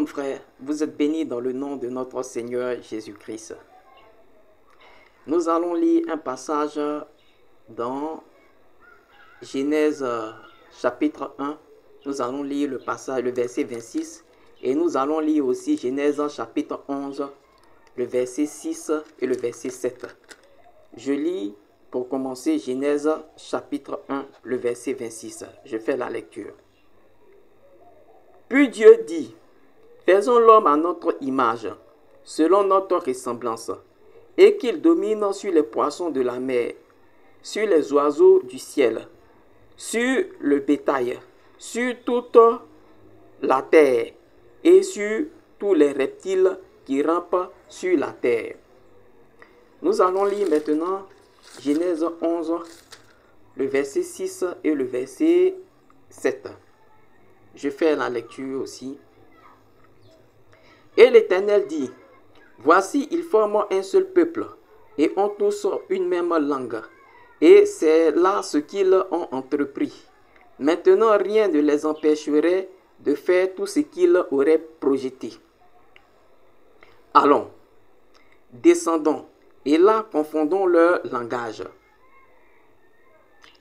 frères, vous êtes bénis dans le nom de notre Seigneur Jésus-Christ. Nous allons lire un passage dans Genèse chapitre 1. Nous allons lire le passage, le verset 26. Et nous allons lire aussi Genèse chapitre 11, le verset 6 et le verset 7. Je lis pour commencer Genèse chapitre 1, le verset 26. Je fais la lecture. Puis Dieu dit, faisons l'homme à notre image, selon notre ressemblance, et qu'il domine sur les poissons de la mer, sur les oiseaux du ciel, sur le bétail, sur toute la terre, et sur tous les reptiles qui rampent sur la terre. Nous allons lire maintenant Genèse 11, le verset 6 et le verset 7. Je fais la lecture aussi. Et l'Éternel dit, voici, ils forment un seul peuple, et ont tous une même langue. Et c'est là ce qu'ils ont entrepris. Maintenant, rien ne les empêcherait de faire tout ce qu'ils auraient projeté. Allons, descendons, et là confondons leur langage,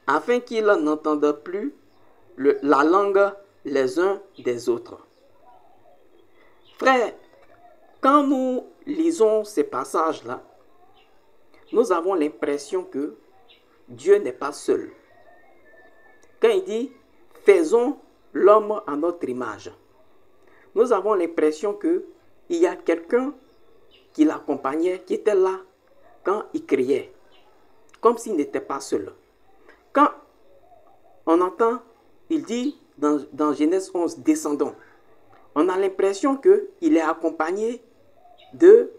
afin qu'ils n'entendent plus la langue les uns des autres. Frères, quand nous lisons ces passages-là, nous avons l'impression que Dieu n'est pas seul. Quand il dit « faisons l'homme à notre image », nous avons l'impression qu'il y a quelqu'un qui l'accompagnait, qui était là quand il criait, comme s'il n'était pas seul. Quand on entend, il dit dans Genèse 11, « descendons », on a l'impression qu'il est accompagné de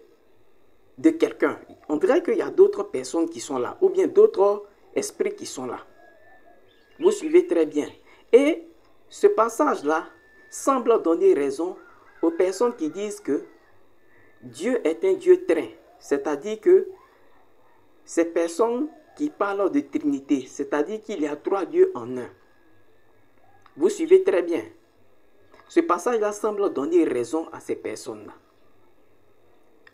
quelqu'un. On dirait qu'il y a d'autres personnes qui sont là, ou bien d'autres esprits qui sont là. Vous suivez très bien. Et ce passage-là semble donner raison aux personnes qui disent que Dieu est un Dieu trin. C'est-à-dire que ces personnes qui parlent de Trinité, c'est-à-dire qu'il y a trois dieux en un. Vous suivez très bien. Ce passage-là semble donner raison à ces personnes-là.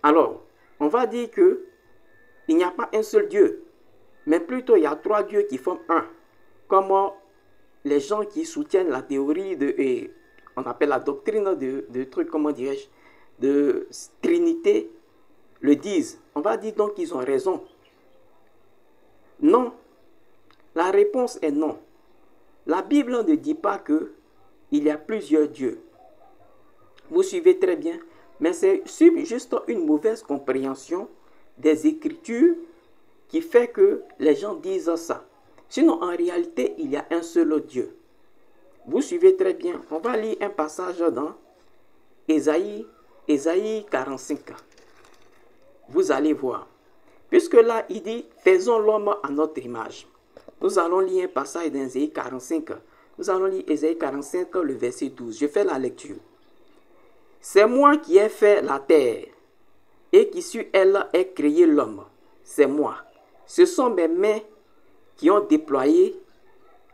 Alors, on va dire qu'il n'y a pas un seul Dieu, mais plutôt il y a trois dieux qui forment un. Comme les gens qui soutiennent la théorie on appelle la doctrine de trucs, comment dirais-je, de Trinité, le disent. On va dire donc qu'ils ont raison. Non. La réponse est non. La Bible ne dit pas qu'il y a plusieurs dieux. Vous suivez très bien. Mais c'est juste une mauvaise compréhension des Écritures qui fait que les gens disent ça. Sinon, en réalité, il y a un seul Dieu. Vous suivez très bien. On va lire un passage dans Ésaïe 45. Vous allez voir. Puisque là, il dit, faisons l'homme à notre image. Nous allons lire un passage dans Ésaïe 45. Nous allons lire Ésaïe 45, le verset 12. Je fais la lecture. C'est moi qui ai fait la terre, et qui sur elle ai créé l'homme. C'est moi. Ce sont mes mains qui ont déployé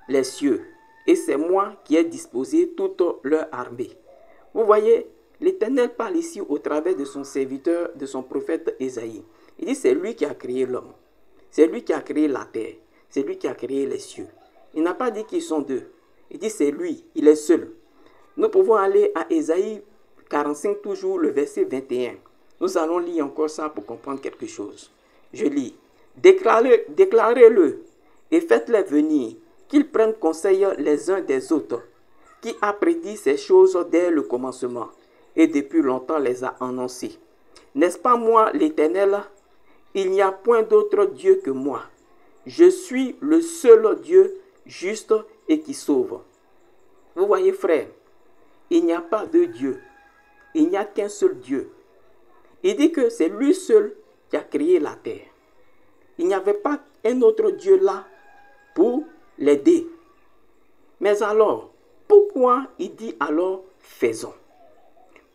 les cieux, et c'est moi qui ai disposé toute leur armée. Vous voyez, l'Éternel parle ici au travers de son serviteur, de son prophète Ésaïe. Il dit c'est lui qui a créé l'homme. C'est lui qui a créé la terre. C'est lui qui a créé les cieux. Il n'a pas dit qu'ils sont deux. Il dit c'est lui, il est seul. Nous pouvons aller à Ésaïe 45, toujours le verset 21. Nous allons lire encore ça pour comprendre quelque chose. Je lis. Déclarez-le et faites-les venir, qu'ils prennent conseil les uns des autres. Qui a prédit ces choses dès le commencement et depuis longtemps les a annoncées. N'est-ce pas moi l'Éternel? Il n'y a point d'autre Dieu que moi. Je suis le seul Dieu juste et qui sauve. Vous voyez, frère, il n'y a pas de Dieu. Il n'y a qu'un seul Dieu. Il dit que c'est lui seul qui a créé la terre. Il n'y avait pas un autre Dieu là pour l'aider. Mais alors, pourquoi il dit alors faisons?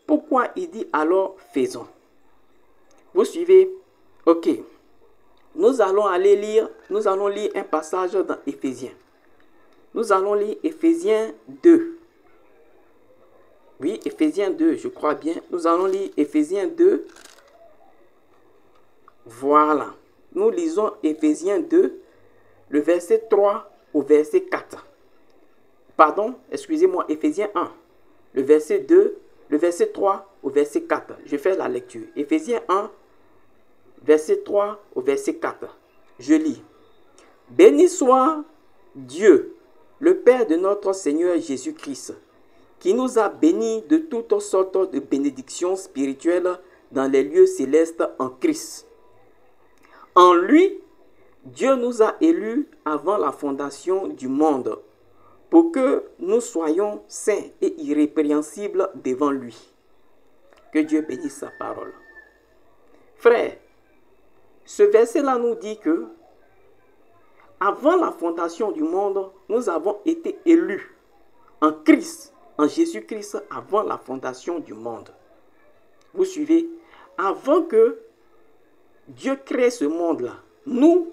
Pourquoi il dit alors faisons? Vous suivez? Ok. Nous allons lire un passage dans Éphésiens. Nous allons lire Éphésiens 2. Oui, Éphésiens 2, je crois bien. Nous allons lire Éphésiens 2. Voilà. Nous lisons Éphésiens 2, le verset 3 au verset 4. Pardon, excusez-moi, Éphésiens 1, le verset 2, le verset 3 au verset 4. Je fais la lecture. Éphésiens 1, verset 3 au verset 4. Je lis. Béni soit Dieu, le Père de notre Seigneur Jésus-Christ, qui nous a bénis de toutes sortes de bénédictions spirituelles dans les lieux célestes en Christ. En lui, Dieu nous a élus avant la fondation du monde, pour que nous soyons saints et irrépréhensibles devant lui. Que Dieu bénisse sa parole. Frères, ce verset-là nous dit que avant la fondation du monde, nous avons été élus en Christ, en Jésus-Christ, avant la fondation du monde. Vous suivez? Avant que Dieu crée ce monde-là, nous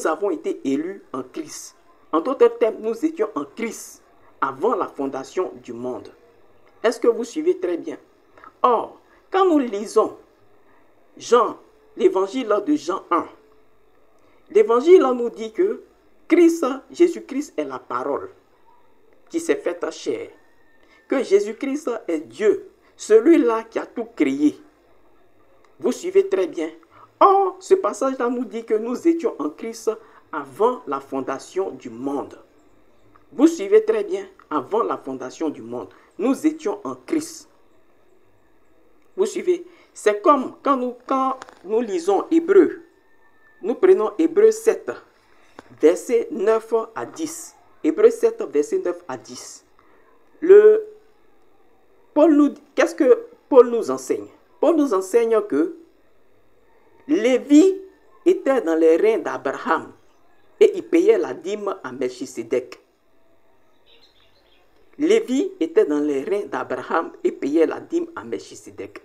avons été élus en Christ. En d'autres termes, nous étions en Christ avant la fondation du monde. Est-ce que vous suivez très bien? Or, quand nous lisons l'évangile de Jean 1, l'évangile nous dit que Jésus-Christ est la parole qui s'est faite chair. Que Jésus-Christ est Dieu, celui-là qui a tout créé. Vous suivez très bien. Or, ce passage-là nous dit que nous étions en Christ avant la fondation du monde. Vous suivez très bien. Avant la fondation du monde, nous étions en Christ. Vous suivez? C'est comme quand nous lisons Hébreux. Nous prenons Hébreux 7, verset 9 à 10. Hébreux 7, verset 9 à 10. Qu'est-ce que Paul nous enseigne? Paul nous enseigne que Lévi était dans les reins d'Abraham et il payait la dîme à Melchisédek. Lévi était dans les reins d'Abraham et payait la dîme à Melchisédek.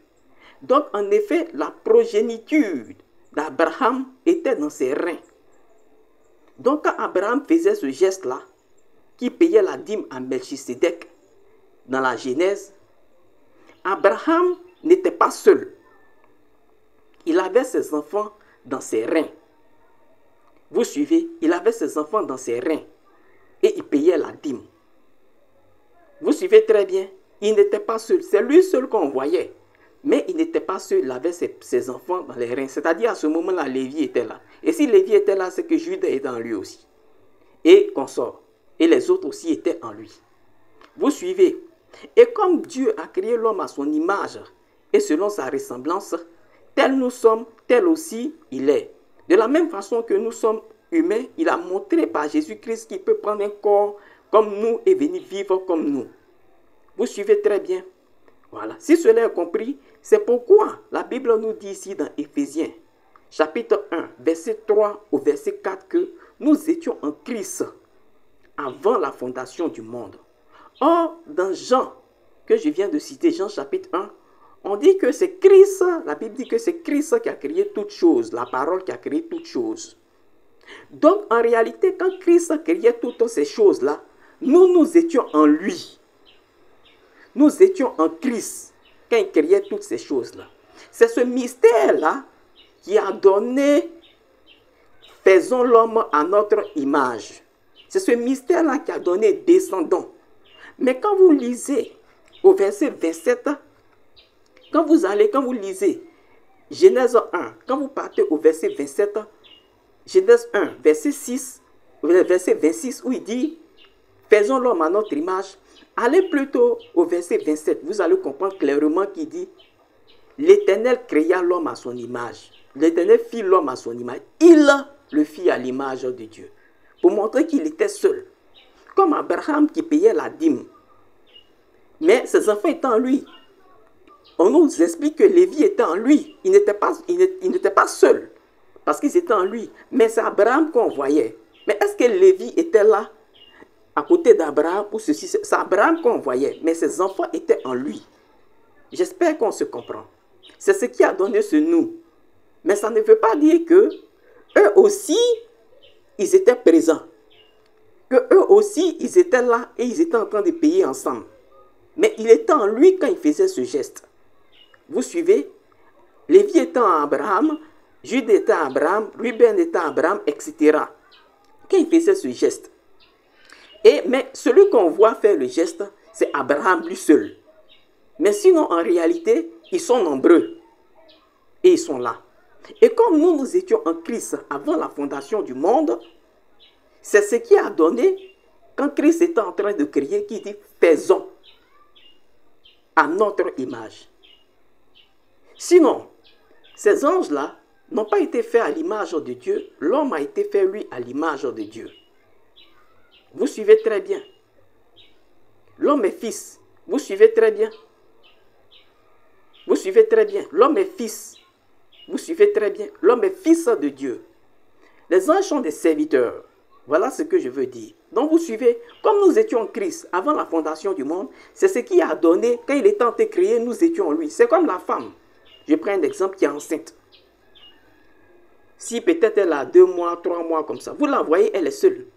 Donc, en effet, la progéniture d'Abraham était dans ses reins. Donc, quand Abraham faisait ce geste-là, qui payait la dîme à Melchisédek, dans la Genèse, Abraham n'était pas seul. Il avait ses enfants dans ses reins. Vous suivez? Il avait ses enfants dans ses reins et il payait la dîme. Vous suivez très bien? Il n'était pas seul. C'est lui seul qu'on voyait. Mais il n'était pas seul. Il avait ses enfants dans les reins. C'est-à-dire à ce moment-là, Lévi était là. Et si Lévi était là, c'est que Judas était en lui aussi. Et consort. Et les autres aussi étaient en lui. Vous suivez? Et comme Dieu a créé l'homme à son image et selon sa ressemblance, tel nous sommes, tel aussi il est. De la même façon que nous sommes humains, il a montré par Jésus-Christ qu'il peut prendre un corps comme nous et venir vivre comme nous. Vous suivez très bien? Voilà. Si cela est compris, c'est pourquoi la Bible nous dit ici dans Éphésiens, chapitre 1, verset 3 au verset 4, que nous étions en Christ avant la fondation du monde. Or, dans Jean, que je viens de citer, Jean chapitre 1, on dit que c'est Christ, la Bible dit que c'est Christ qui a créé toutes choses, la parole qui a créé toutes choses. Donc, en réalité, quand Christ a créé toutes ces choses-là, nous étions en lui. Nous étions en Christ quand il créait toutes ces choses-là. C'est ce mystère-là qui a donné « Faisons l'homme à notre image ». C'est ce mystère-là qui a donné « Descendons ». Mais quand vous lisez au verset 27, quand vous lisez Genèse 1, quand vous partez au verset 27, Genèse 1, verset 6, verset 26, où il dit « Faisons l'homme à notre image », allez plutôt au verset 27, vous allez comprendre clairement qu'il dit « L'Éternel créa l'homme à son image ». L'Éternel fit l'homme à son image. Il le fit à l'image de Dieu. Pour montrer qu'il était seul. Comme Abraham qui payait la dîme. Mais ses enfants étaient en lui. On nous explique que Lévi était en lui. Il n'était pas seul. Parce qu'ils étaient en lui. Mais c'est Abraham qu'on voyait. Mais est-ce que Lévi était là à côté d'Abraham ou ceci? C'est Abraham qu'on voyait. Mais ses enfants étaient en lui. J'espère qu'on se comprend. C'est ce qui a donné ce nous. Mais ça ne veut pas dire que eux aussi, ils étaient présents. Que eux aussi, ils étaient là et ils étaient en train de payer ensemble. Mais il était en lui quand il faisait ce geste. Vous suivez? Lévi était en Abraham, Jude était en Abraham, Ruben était en Abraham, etc. Quand il faisait ce geste. Mais celui qu'on voit faire le geste, c'est Abraham lui seul. Mais sinon, en réalité, ils sont nombreux. Et ils sont là. Et comme nous étions en Christ avant la fondation du monde, c'est ce qui a donné, quand Christ était en train de crier, qui dit « faisons à notre image ». Sinon, ces anges-là n'ont pas été faits à l'image de Dieu. L'homme a été fait, lui, à l'image de Dieu. Vous suivez très bien. L'homme est fils. Vous suivez très bien. Vous suivez très bien. L'homme est fils. Vous suivez très bien. L'homme est fils de Dieu. Les anges sont des serviteurs. Voilà ce que je veux dire. Donc vous suivez, comme nous étions en Christ avant la fondation du monde, c'est ce qui a donné, quand il est tenté de créer, nous étions en lui. C'est comme la femme. Je prends un exemple qui est enceinte. Si peut-être elle a 2 mois, 3 mois comme ça, vous la voyez, elle est seule.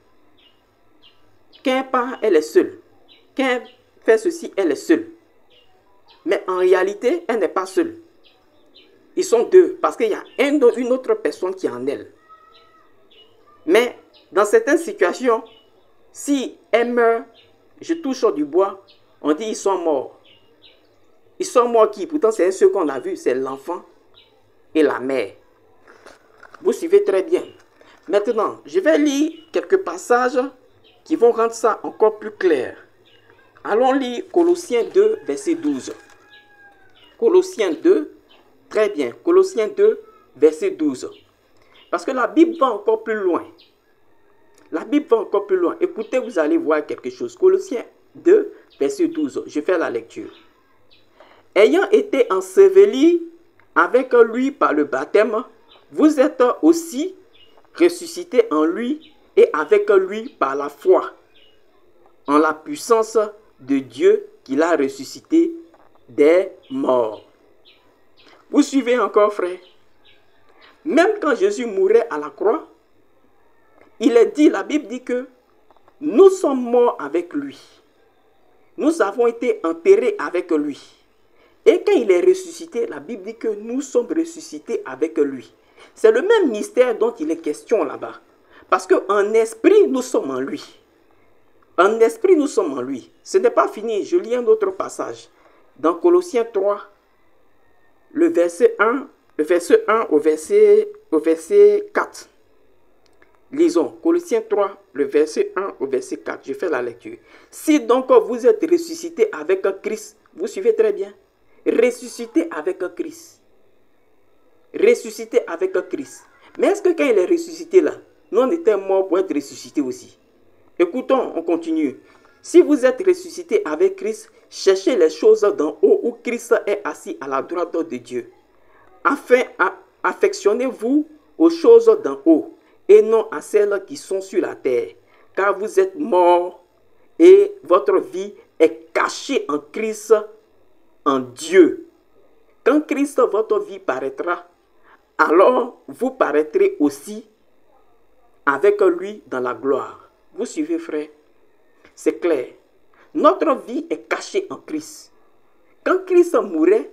Quand elle part, elle est seule. Quand elle fait ceci, elle est seule. Mais en réalité, elle n'est pas seule. Ils sont deux, parce qu'il y a une autre personne qui est en elle. Mais dans certaines situations, si elle meurt, je touche du bois, on dit ils sont morts. Ils sont morts qui? Pourtant, c'est ceux qu'on a vus, c'est l'enfant et la mère. Vous suivez très bien. Maintenant, je vais lire quelques passages qui vont rendre ça encore plus clair. Allons lire Colossiens 2, verset 12. Colossiens 2, très bien. Colossiens 2, verset 12. Parce que la Bible va encore plus loin. La Bible va encore plus loin. Écoutez, vous allez voir quelque chose. Colossiens 2, verset 12. Je fais la lecture. Ayant été ensevelis avec lui par le baptême, vous êtes aussi ressuscités en lui et avec lui par la foi, en la puissance de Dieu qui l'a ressuscité des morts. Vous suivez encore, frère? Même quand Jésus mourait à la croix, il est dit, la Bible dit que nous sommes morts avec lui. Nous avons été enterrés avec lui. Et quand il est ressuscité, la Bible dit que nous sommes ressuscités avec lui. C'est le même mystère dont il est question là-bas. Parce qu'en esprit, nous sommes en lui. En esprit, nous sommes en lui. Ce n'est pas fini. Je lis un autre passage. Dans Colossiens 3, le verset 1 au verset 4. Lisons. Colossiens 3, le verset 1 au verset 4. Je fais la lecture. Si donc vous êtes ressuscité avec Christ, vous suivez très bien. Ressuscité avec Christ. Ressuscité avec Christ. Mais est-ce que quand il est ressuscité là, nous on était morts pour être ressuscités aussi? Écoutons, on continue. Si vous êtes ressuscité avec Christ, cherchez les choses d'en haut où Christ est assis à la droite de Dieu. Affectionnez-vous aux choses d'en haut et non à celles qui sont sur la terre. Car vous êtes morts et votre vie est cachée en Christ, en Dieu. Quand Christ, votre vie paraîtra, alors vous paraîtrez aussi avec lui dans la gloire. Vous suivez, frère? C'est clair. Notre vie est cachée en Christ. Quand Christ mourait,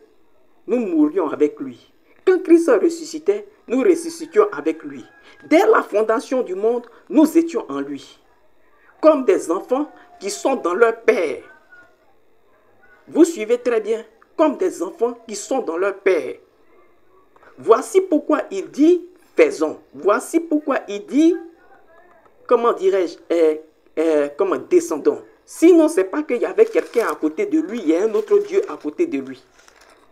nous mourions avec lui. Quand Christ ressuscitait, nous ressuscitions avec lui. Dès la fondation du monde, nous étions en lui. Comme des enfants qui sont dans leur père. Vous suivez très bien. Comme des enfants qui sont dans leur père. Voici pourquoi il dit faisons. Voici pourquoi il dit, comment dirais-je, descendons. Sinon, ce n'est pas qu'il y avait quelqu'un à côté de lui, il y a un autre Dieu à côté de lui.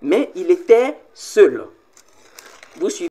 Mais il était seul. Vous suivez?